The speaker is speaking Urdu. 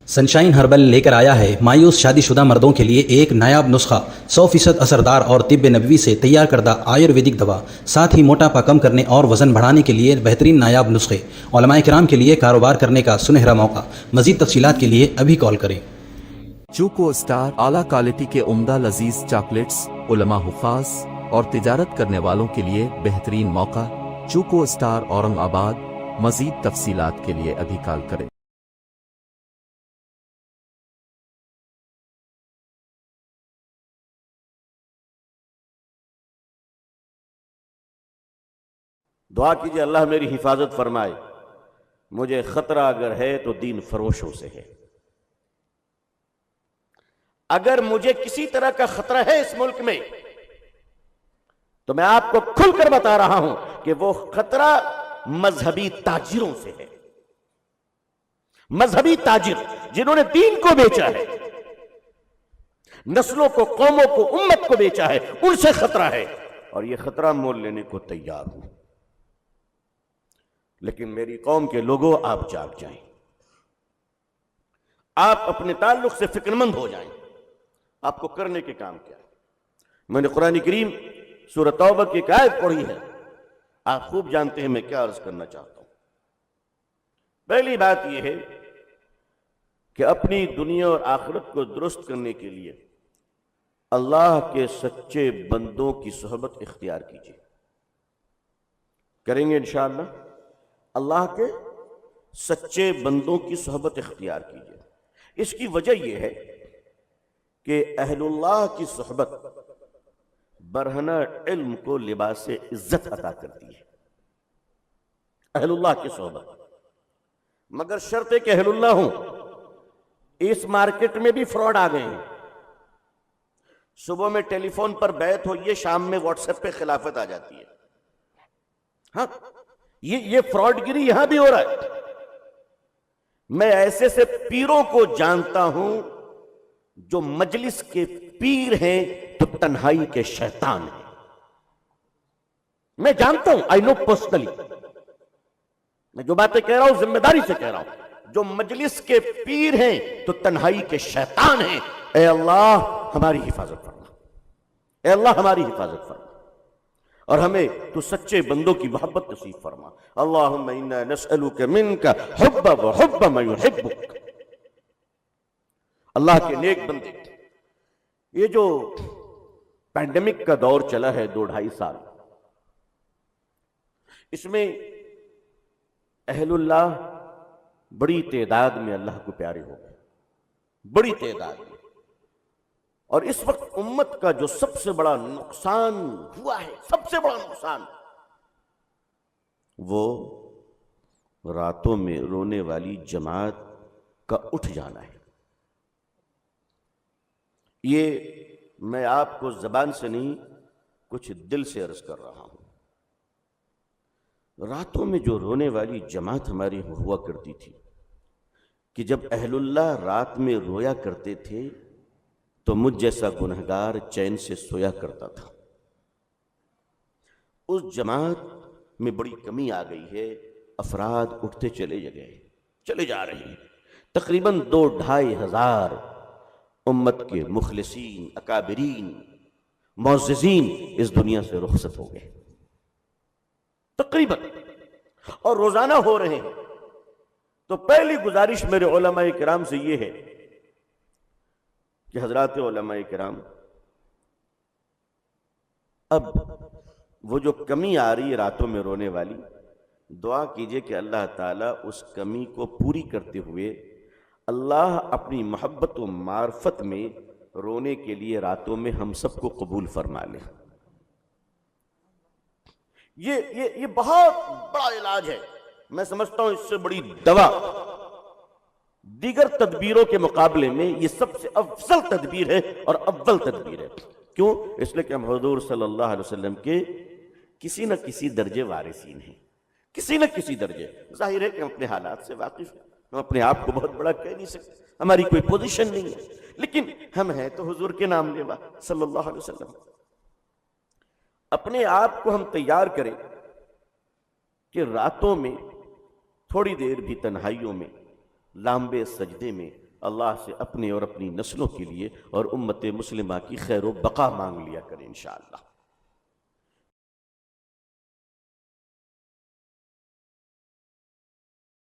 سنشائن ہربل لے کر آیا ہے مایوس شادی شدہ مردوں کے لیے ایک نایاب نسخہ 100% اثردار اور طب نبوی سے تیار کردہ آیورویدک دوا، ساتھ ہی موٹاپا کم کرنے اور وزن بڑھانے کے لیے بہترین نایاب نسخے، علماء کرام کے لیے کاروبار کرنے کا سنہرا موقع۔ مزید تفصیلات کے لیے ابھی کال کریں۔ چوکو اسٹار اعلیٰ کوالٹی کے عمدہ لذیذ چاکلیٹس، علماء حفاظ اور تجارت کرنے والوں کے لیے بہترین موقع۔ چوکو اسٹار اورنگ آباد۔ مزید تفصیلات کے لیے ابھی کال کریں۔ دعا کیجئے اللہ میری حفاظت فرمائے، مجھے خطرہ اگر ہے تو دین فروشوں سے ہے۔ اگر مجھے کسی طرح کا خطرہ ہے اس ملک میں تو میں آپ کو کھل کر بتا رہا ہوں کہ وہ خطرہ مذہبی تاجروں سے ہے۔ مذہبی تاجر جنہوں نے دین کو بیچا ہے، نسلوں کو، قوموں کو، امت کو بیچا ہے، ان سے خطرہ ہے، اور یہ خطرہ مول لینے کو تیار ہوں۔ لیکن میری قوم کے لوگوں، آپ جاگ جائیں، آپ اپنے تعلق سے فکر مند ہو جائیں۔ آپ کو کرنے کے کام کیا ہے؟ میں نے قرآن کریم سورہ توبہ کی ایک آیت پڑھی ہے، آپ خوب جانتے ہیں میں کیا عرض کرنا چاہتا ہوں۔ پہلی بات یہ ہے کہ اپنی دنیا اور آخرت کو درست کرنے کے لیے اللہ کے سچے بندوں کی صحبت اختیار کیجیے۔ کریں گے انشاءاللہ؟ اللہ کے سچے بندوں کی صحبت اختیار کیجیے۔ اس کی وجہ یہ ہے کہ اہل اللہ کی صحبت برہنہ علم کو لباس عزت عطا کرتی ہے۔ اہل اللہ کی صحبت، مگر شرط ہے کہ اہل اللہ ہوں۔ اس مارکیٹ میں بھی فراڈ آ گئے ہیں۔ صبح میں ٹیلی فون پر بیعت ہوئی ہے، شام میں واٹس ایپ پہ خلافت آ جاتی ہے۔ ہاں، یہ فراڈ گری یہاں بھی ہو رہا ہے۔ میں ایسے سے پیروں کو جانتا ہوں جو مجلس کے پیر ہیں تو تنہائی کے شیطان ہیں۔ میں جانتا ہوں، آئی نو پرسنلی۔ میں جو باتیں کہہ رہا ہوں ذمہ داری سے کہہ رہا ہوں۔ جو مجلس کے پیر ہیں تو تنہائی کے شیطان ہیں۔ اے اللہ ہماری حفاظت فرما، اے اللہ ہماری حفاظت فرما، اور ہمیں تو سچے بندوں کی محبت نصیب فرما۔ اللہم انا نسألک منک حب و حب من یحبک۔ اللہ کے نیک بندے، یہ جو پینڈیمک کا دور چلا ہے 2-2.5 سال، اس میں اہل اللہ بڑی تعداد میں اللہ کو پیارے ہو گئے، بڑی تعداد میں۔ اور اس وقت امت کا جو سب سے بڑا نقصان ہوا ہے، سب سے بڑا نقصان، وہ راتوں میں رونے والی جماعت کا اٹھ جانا ہے۔ یہ میں آپ کو زبان سے نہیں، کچھ دل سے عرض کر رہا ہوں۔ راتوں میں جو رونے والی جماعت ہماری ہوا کرتی تھی، کہ جب اہل اللہ رات میں رویا کرتے تھے تو مجھ جیسا گنہگار چین سے سویا کرتا تھا۔ اس جماعت میں بڑی کمی آ گئی ہے، افراد اٹھتے چلے جا رہے ہیں۔ تقریباً 2-2.5 ہزار امت کے مخلصین، اکابرین، معززین اس دنیا سے رخصت ہو گئے تقریباً، اور روزانہ ہو رہے ہیں۔ تو پہلی گزارش میرے علماء کرام سے یہ ہے کہ حضرات علماء کرام، اب وہ جو کمی آ رہی ہے راتوں میں رونے والی، دعا کیجئے کہ اللہ تعالیٰ اس کمی کو پوری کرتے ہوئے اللہ اپنی محبت و معرفت میں رونے کے لیے راتوں میں ہم سب کو قبول فرما لے۔ یہ بہت بڑا علاج ہے۔ میں سمجھتا ہوں اس سے بڑی دوا دیگر تدبیروں کے مقابلے میں یہ سب سے افضل تدبیر ہے، اور اول تدبیر ہے۔ کیوں؟ اس لیے کہ ہم حضور صلی اللہ علیہ وسلم کے کسی نہ کسی درجے وارثین ہیں، کسی نہ کسی درجے۔ ظاہر ہے کہ ہم اپنے حالات سے واقف ہیں، ہم اپنے آپ کو بہت بڑا کہہ نہیں سکتے، ہماری کوئی پوزیشن نہیں ہے، لیکن ہم ہیں تو حضور کے نام لیوا صلی اللہ علیہ وسلم۔ اپنے آپ کو ہم تیار کریں کہ راتوں میں تھوڑی دیر بھی تنہائیوں میں، لامبے سجدے میں اللہ سے اپنے اور اپنی نسلوں کے لیے اور امت مسلمہ کی خیر و بقا مانگ لیا کریں انشاءاللہ۔